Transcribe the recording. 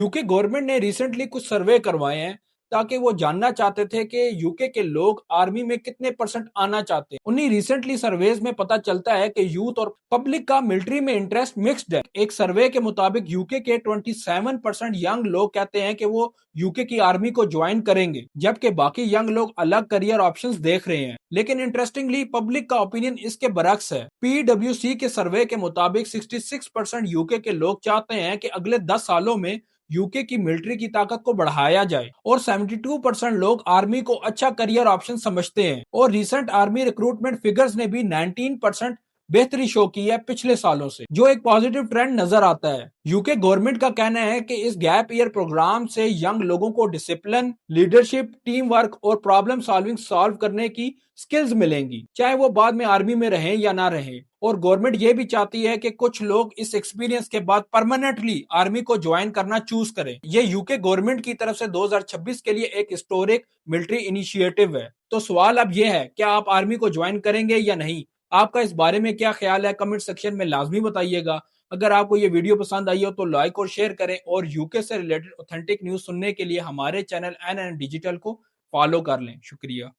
UK government ने recently कुछ सर्वे करवाए हैं ताकि वो जानना चाहते थे कि यूके के लोग आर्मी में कितने परसेंट आना चाहते हैं। उन्हीं रिसेंटली सर्वेज में पता चलता है कि यूथ और पब्लिक का मिलिट्री में इंटरेस्ट मिक्स्ड है। एक सर्वे के मुताबिक यूके के 27% यंग लोग कहते हैं कि वो यूके की आर्मी को ज्वाइन करेंगे, जबकि बाकी यंग लोग अलग करियर ऑप्शंस देख रहे हैं। लेकिन इंटरेस्टिंगली पब्लिक का ओपिनियन इसके बरक्स है। पीडब्ल्यूसी के सर्वे के मुताबिक 66% यूके के लोग चाहते हैं कि अगले 10 सालों में यूके की मिलिट्री की ताकत को बढ़ाया जाए और 72% लोग आर्मी को अच्छा करियर ऑप्शन समझते हैं। और रिसेंट आर्मी रिक्रूटमेंट फिगर्स ने भी 19% बेहतरी शो की है पिछले सालों से, जो एक पॉजिटिव ट्रेंड नजर आता है। यूके गवर्नमेंट का कहना है कि इस गैप ईयर प्रोग्राम से यंग लोगों को डिसिप्लिन, लीडरशिप, टीम वर्क और प्रॉब्लम सॉल्व करने की स्किल्स मिलेंगी, चाहे वो बाद में आर्मी में रहें या ना रहें। और गवर्नमेंट ये भी चाहती है कि कुछ लोग इस एक्सपीरियंस के बाद परमानेंटली आर्मी को ज्वाइन करना चूज करें। ये यूके गवर्नमेंट की तरफ से 2026 के लिए एक हिस्टोरिक मिलिट्री इनिशिएटिव है। तो सवाल अब ये है, क्या आप आर्मी को ज्वाइन करेंगे या नहीं? आपका इस बारे में क्या ख्याल है? कमेंट सेक्शन में लाजमी बताइएगा। अगर आपको ये वीडियो पसंद आई हो तो लाइक और शेयर करें, और यूके से रिलेटेड ऑथेंटिक न्यूज सुनने के लिए हमारे चैनल एन डिजिटल को फॉलो कर लें। शुक्रिया।